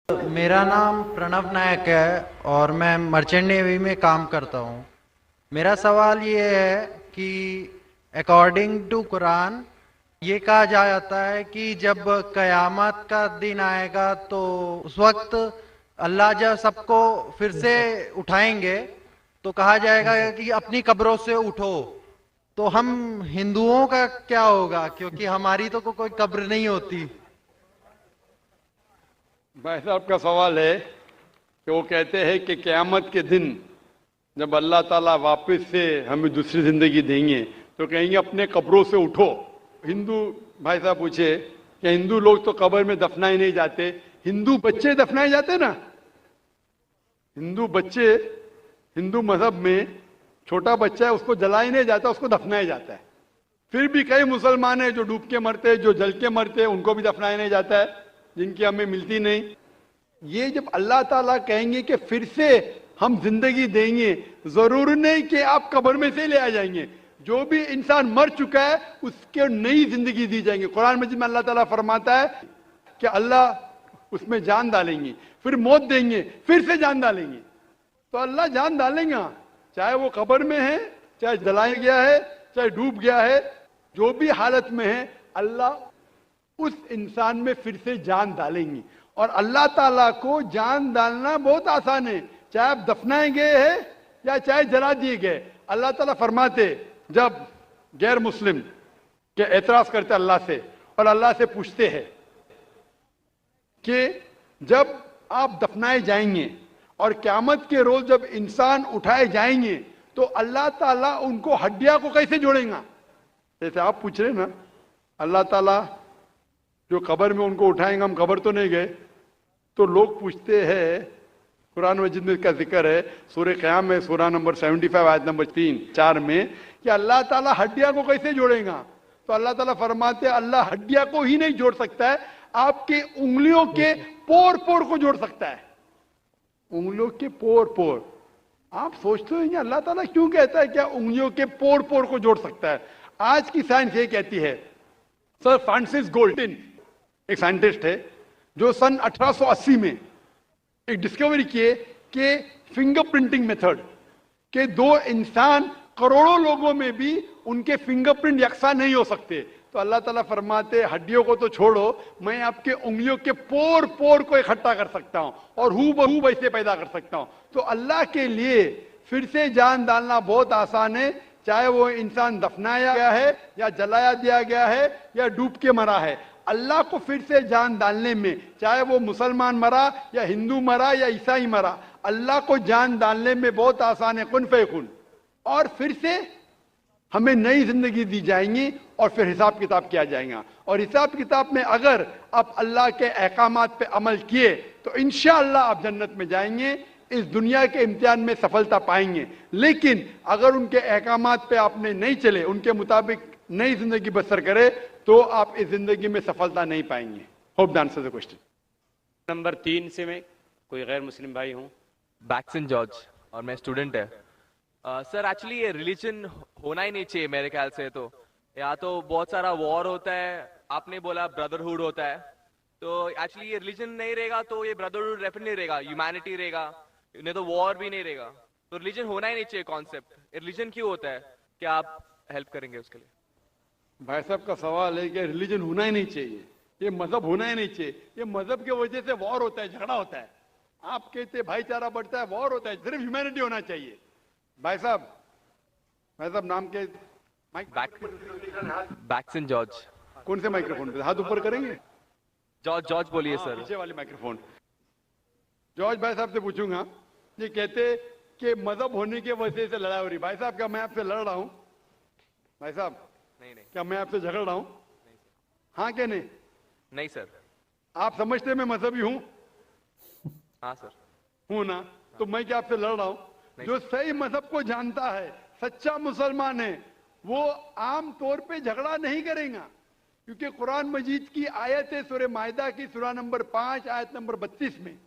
मेरा नाम प्रणव नायक है और मैं मर्चेंट नेवी में काम करता हूँ। मेरा सवाल ये है कि अकॉर्डिंग टू कुरान ये कहा जाता है कि जब कयामत का दिन आएगा तो उस वक्त अल्लाह जब सबको फिर से उठाएंगे तो कहा जाएगा कि अपनी कब्रों से उठो। तो हम हिंदुओं का क्या होगा, क्योंकि हमारी तो कोई कब्र नहीं होती। भाई साहब का सवाल है कि वो कहते हैं कि क़यामत के दिन जब अल्लाह ताला वापस से हमें दूसरी जिंदगी देंगे तो कहेंगे अपने कब्रों से उठो। हिंदू भाई साहब पूछे कि हिंदू लोग तो कब्र में दफनाए नहीं जाते, हिंदू बच्चे दफनाए जाते ना। हिंदू बच्चे, हिंदू मजहब में छोटा बच्चा है उसको जलाया नहीं जाता, उसको दफनाया जाता है। फिर भी कई मुसलमान हैं जो डूब के मरते हैं, जो जल के मरते हैं, उनको भी दफनाया नहीं जाता है, जिनकी हमें मिलती नहीं। ये जब अल्लाह ताला कहेंगे कि फिर से हम जिंदगी देंगे, जरूर नहीं कि आप कब्र में से ले आ जाएंगे। जो भी इंसान मर चुका है उसके नई जिंदगी दी जाएंगे। कुरान मजीद में अल्लाह ताला फरमाता है कि अल्लाह उसमें जान डालेंगे, फिर मौत देंगे, फिर से जान डालेंगे। तो अल्लाह जान डालेंगे, चाहे वो कब्र में है, चाहे जलाया गया है, चाहे डूब गया है, जो भी हालत में है अल्लाह उस इंसान में फिर से जान डालेंगी। और अल्लाह ताला को जान डालना बहुत आसान है, चाहे आप दफनाए गए हैं या चाहे जला दिए गए। अल्लाह ताला फरमाते जब गैर मुस्लिम के एतराज करते अल्लाह से और अल्लाह से पूछते हैं कि जब आप दफनाए जाएंगे और क़यामत के रोज जब इंसान उठाए जाएंगे तो अल्लाह ताला उनको हड्डियां को कैसे जोड़ेगा। जैसे आप पूछ रहे ना, अल्लाह ताला जो कब्र में उनको उठाएंगे, हम कब्र तो नहीं गए। तो लोग पूछते हैं, कुरान मजीद में इसका जिक्र है, सूरह क़याम में सूरह नंबर 75 आयत नंबर 3-4 में, कि अल्लाह ताला हड्डियां को कैसे जोड़ेगा। तो अल्लाह ताला फरमाते अल्लाह हड्डियां को ही नहीं जोड़ सकता है, आपके उंगलियों के पोर पोर को जोड़ सकता है। उंगलियों के पोर पोर। आप सोचते हो अल्लाह ताला क्यों कहता है क्या उंगलियों के पोर पोर को जोड़ सकता है। आज की साइंस ये कहती है, सर फ्रांसिस गोल्टिन एक साइंटिस्ट है जो सन 1880 में एक डिस्कवरी किए कि फिंगर प्रिंटिंग मेथड के दो इंसान करोड़ों लोगों में भी उनके फिंगरप्रिंट यकसा नहीं हो सकते। तो अल्लाह ताला फरमाते हड्डियों को तो छोड़ो, मैं आपके उंगलियों के पोर पोर को इकट्ठा कर सकता हूं और हू बहू वैसे पैदा कर सकता हूं। तो अल्लाह के लिए फिर से जान डालना बहुत आसान है, चाहे वो इंसान दफनाया गया है या जलाया दिया गया है या डूब के मरा है। अल्लाह को फिर से जान डालने में, चाहे वो मुसलमान मरा या हिंदू मरा या ईसाई मरा, अल्लाह को जान डालने में बहुत आसान है, कुन फयकुन। और फिर से हमें नई जिंदगी दी जाएंगी और फिर हिसाब किताब किया जाएगा। और हिसाब किताब में अगर आप अल्लाह के अहकामात पे अमल किए तो इंशाअल्लाह आप जन्नत में जाएंगे, इस दुनिया के इम्तिहान में सफलता पाएंगे। लेकिन अगर उनके अहकामात पे आपने नहीं चले, उनके मुताबिक नई जिंदगी बसर करे, तो आप इस जिंदगी में सफलता नहीं पाएंगे। Hope the answer the question. Number 3 से मैं कोई गैर मुस्लिम भाई हूँ। बैक्सन जॉर्ज और मैं स्टूडेंट है। सर एक्चुअली ये रिलीजन होना ही नहीं चाहिए मेरे ख्याल से। तो या तो बहुत सारा वॉर होता है, आपने बोला ब्रदरहुड होता है, तो एक्चुअली ये रिलीजन नहीं रहेगा तो ये ब्रदरहुड डेफिनेटली रहेगा, ह्यूमैनिटी रहेगा, नहीं तो वॉर भी नहीं रहेगा। तो रिलीजन होना ही नहीं चाहिए कॉन्सेप्ट। रिलीजन क्यों होता है, क्या आप हेल्प करेंगे उसके लिए? भाई साहब का सवाल है कि रिलीजन होना ही नहीं चाहिए, ये मजहब होना ही नहीं चाहिए। ये मजहब की वजह से वॉर होता है, झगड़ा होता है। आप कहते भाईचारा बढ़ता है, वॉर होता है। सिर्फ ह्यूमैनिटी होना चाहिए। भाई साहब नाम के बैक्सन जॉर्ज। कौन से माइक्रोफोन पे हाथ ऊपर करेंगे? जॉर्ज बोलिए सर। पीछे वाले माइक्रोफोन। जॉर्ज भाई साहब से पूछूंगा, ये कहते कि मजहब होने की वजह से लड़ाई हो रही। भाई साहब क्या मैं आपसे लड़ रहा हूं? भाई साहब नहीं क्या मैं आपसे झगड़ रहा हूं? हाँ क्या नहीं? नहीं सर। आप समझते मैं मजहबी हूं? हाँ सर। हूं ना? तो मैं क्या आपसे लड़ रहा हूं? जो सही मजहब को जानता है, सच्चा मुसलमान है, वो आम तौर पे झगड़ा नहीं करेगा। क्योंकि कुरान मजीद की आयत है, सूरह मायदा की सूरह नंबर 5 आयत नंबर 32 में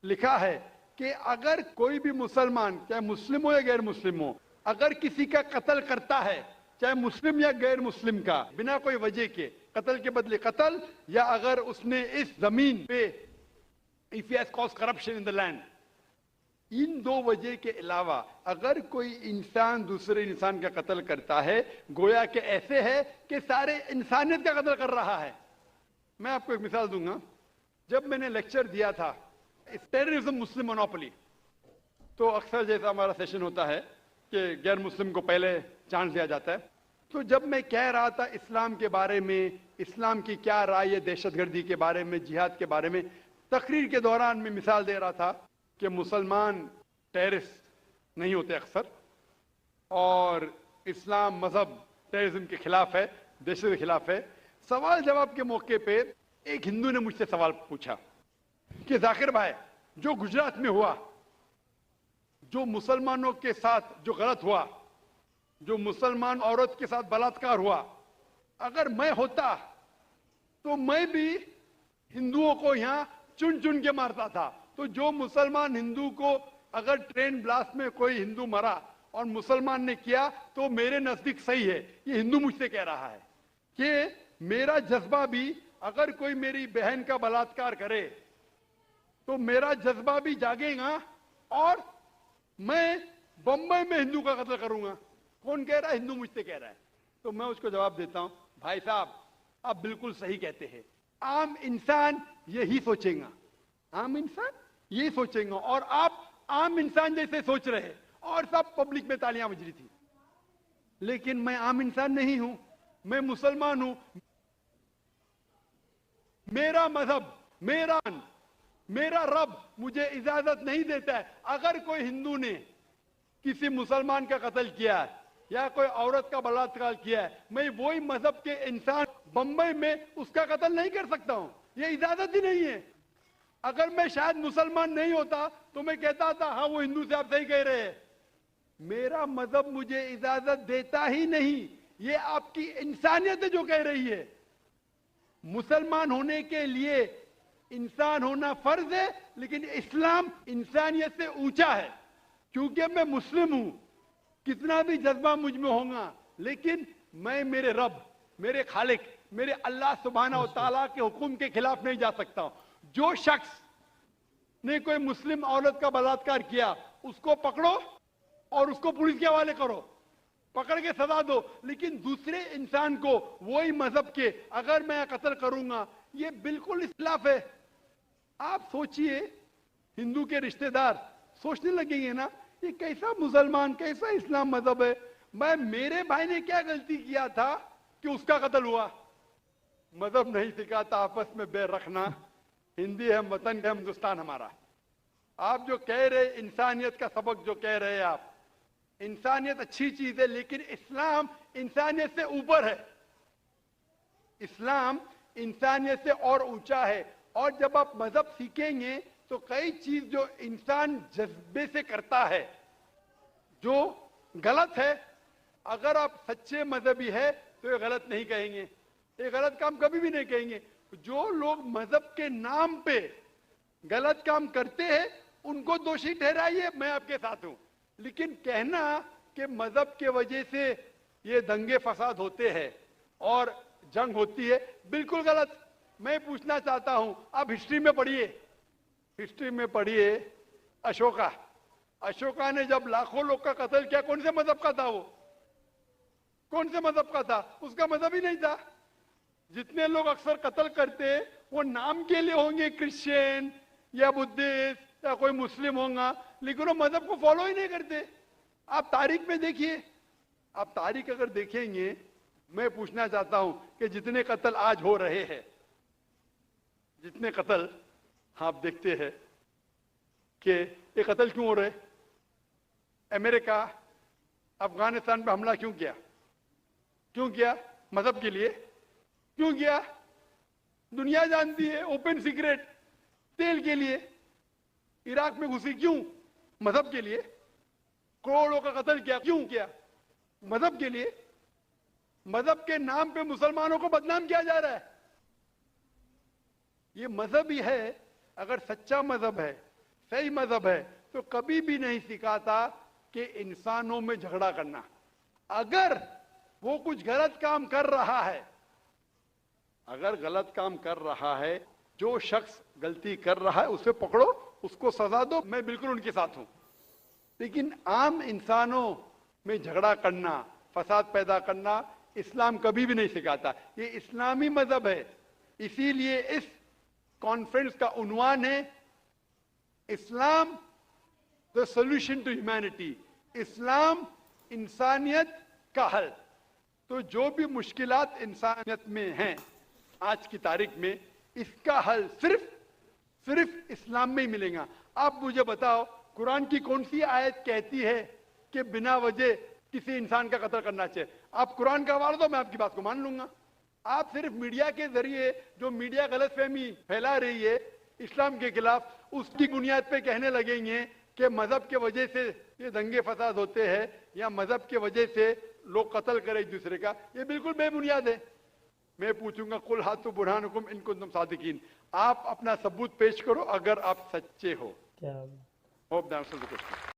लिखा है कि अगर कोई भी मुसलमान, चाहे मुस्लिम हो या गैर मुस्लिम हो, अगर किसी का कत्ल करता है, चाहे मुस्लिम या गैर मुस्लिम का, बिना कोई वजह के, कत्ल के बदले कत्ल, या अगर उसने इस जमीन पे if he has caused corruption in the land. इन दो वजह के अलावा अगर कोई इंसान दूसरे इंसान का कत्ल करता है, गोया कि ऐसे है कि सारे इंसानियत का कत्ल कर रहा है। मैं आपको एक मिसाल दूंगा। जब मैंने लेक्चर दिया था टेररिज्म मुस्लिम मोनोपोली, तो अक्सर जैसा हमारा सेशन होता है कि गैर मुस्लिम को पहले चांस दिया जाता है, तो जब मैं कह रहा था इस्लाम के बारे में, इस्लाम की क्या राय है दहशतगर्दी के बारे में, जिहाद के बारे में, तकरीर के दौरान मैं मिसाल दे रहा था कि मुसलमान टेररिस्ट नहीं होते अक्सर, और इस्लाम मजहब टेररिज्म के खिलाफ है, दहशत के खिलाफ है। सवाल जवाब के मौके पे एक हिंदू ने मुझसे सवाल पूछा कि जाकिर भाई, जो गुजरात में हुआ, जो मुसलमानों के साथ जो गलत हुआ, जो मुसलमान औरत के साथ बलात्कार हुआ, अगर मैं होता तो मैं भी हिंदुओं को यहां चुन चुन के मारता था। तो जो मुसलमान हिंदू को, अगर ट्रेन ब्लास्ट में कोई हिंदू मरा और मुसलमान ने किया तो मेरे नजदीक सही है। ये हिंदू मुझसे कह रहा है कि मेरा जज्बा भी, अगर कोई मेरी बहन का बलात्कार करे तो मेरा जज्बा भी जागेगा और मैं बंबई में हिंदू का कत्ल करूंगा। कौन कह रहा है? हिंदू मुझसे कह रहा है। तो मैं उसको जवाब देता हूं, भाई साहब आप बिल्कुल सही कहते हैं। आम इंसान यही सोचेगा, आम इंसान यही सोचेगा, और आप आम इंसान जैसे सोच रहे हैं, और सब पब्लिक में तालियां बज रही थी। लेकिन मैं आम इंसान नहीं हूं, मैं मुसलमान हूं। मेरा मजहब, मेरा रब मुझे इजाजत नहीं देता है, अगर कोई हिंदू ने किसी मुसलमान का कत्ल किया है या कोई औरत का बलात्कार किया है, मैं वही मजहब के इंसान बंबई में उसका कत्ल नहीं कर सकता हूं। ये इजाजत ही नहीं है। अगर मैं शायद मुसलमान नहीं होता तो मैं कहता था हाँ वो हिंदू से आप सही कह रहे हैं। मेरा मजहब मुझे इजाजत देता ही नहीं, ये आपकी इंसानियत है जो कह रही है। मुसलमान होने के लिए इंसान होना फर्ज है, लेकिन इस्लाम इंसानियत से ऊंचा है। क्योंकि मैं मुस्लिम हूं, कितना भी जज्बा मुझ में होगा, लेकिन मैं मेरे रब, मेरे खालिक, मेरे अल्लाह सुब्हाना व तआला के हुक्म के खिलाफ नहीं जा सकता। जो शख्स ने कोई मुस्लिम औरत का बलात्कार किया उसको पकड़ो और उसको पुलिस के हवाले करो, पकड़ के सजा दो, लेकिन दूसरे इंसान को वही मजहब के अगर मैं कत्ल करूंगा, ये बिल्कुल इस्लाफ है। आप सोचिए, हिंदू के रिश्तेदार सोचने लगेंगे ना, ये कैसा मुसलमान, कैसा इस्लाम मजहब है। मेरे भाई ने क्या गलती किया था कि उसका कत्ल हुआ? मजहब नहीं सिखाता आपस में बैर रखना। हिंदी है, वतन है, हिंदुस्तान हमारा। आप जो कह रहे इंसानियत का सबक जो कह रहे हैं आप, इंसानियत अच्छी चीज है, लेकिन इस्लाम इंसानियत से ऊपर है। इस्लाम इंसानियत से और ऊंचा है। और जब आप मजहब सीखेंगे तो कई चीज जो इंसान जज्बे से करता है, जो गलत है, अगर आप सच्चे मजहबी है तो ये गलत नहीं कहेंगे, ये गलत काम कभी भी नहीं कहेंगे। जो लोग मजहब के नाम पे गलत काम करते हैं उनको दोषी ठहराइए, मैं आपके साथ हूं। लेकिन कहना कि मजहब के वजह से ये दंगे फसाद होते हैं और जंग होती है, बिल्कुल गलत। मैं पूछना चाहता हूं, आप हिस्ट्री में पढ़िए, हिस्ट्री में पढ़िए अशोका ने जब लाखों लोग का कत्ल किया, कौन से मजहब का था वो? कौन से मजहब का था? उसका मजहब ही नहीं था। जितने लोग अक्सर कत्ल करते वो नाम के लिए होंगे, क्रिश्चियन या बुद्धिस्ट या कोई मुस्लिम होगा, लेकिन वो मजहब को फॉलो ही नहीं करते। आप तारीख में देखिए, आप तारीख अगर देखेंगे, मैं पूछना चाहता हूं कि जितने कत्ल आज हो रहे हैं, जितने कत्ल आप देखते हैं कि ये कत्ल क्यों हो रहे? अमेरिका अफगानिस्तान पे हमला क्यों किया? क्यों किया? मजहब के लिए। क्यों किया? दुनिया जानती है, ओपन सीक्रेट, तेल के लिए। इराक में घुसी क्यों? मजहब के लिए। करोड़ों का कत्ल किया, क्यों किया? मजहब के लिए। मजहब के नाम पे मुसलमानों को बदनाम किया जा रहा है। ये मजहब ही है। अगर सच्चा मजहब है, सही मजहब है, तो कभी भी नहीं सिखाता कि इंसानों में झगड़ा करना। अगर वो कुछ गलत काम कर रहा है, अगर गलत काम कर रहा है जो शख्स गलती कर रहा है उसे पकड़ो, उसको सजा दो, मैं बिल्कुल उनके साथ हूं। लेकिन आम इंसानों में झगड़ा करना, फसाद पैदा करना इस्लाम कभी भी नहीं सिखाता। ये इस्लामी मजहब है। इसीलिए इस कॉन्फ्रेंस का उन्वान है Islam the solution to humanity, Islam इंसानियत का हल। तो जो भी मुश्किलात इंसानियत में हैं आज की तारीख में, इसका हल सिर्फ इस्लाम में ही मिलेगा। आप मुझे बताओ कुरान की कौन सी आयत कहती है कि बिना वजह किसी इंसान का कत्ल करना चाहिए? आप कुरान का हवाला दो, मैं आपकी बात को मान लूंगा। आप सिर्फ मीडिया के जरिए जो मीडिया गलतफहमी फैला रही है इस्लाम के खिलाफ, उसकी बुनियाद पे कहने लगेंगे कि मजहब के वजह से ये दंगे फसाद होते हैं या मजहब के वजह से लोग कत्ल करें एक दूसरे का। ये बिल्कुल बेबुनियाद है। मैं पूछूंगा कुल हाथु बुरहानुकुम इन कुंतुम सादिकीन, आप अपना सबूत पेश करो अगर आप सच्चे हो। क्या hope that answers the question.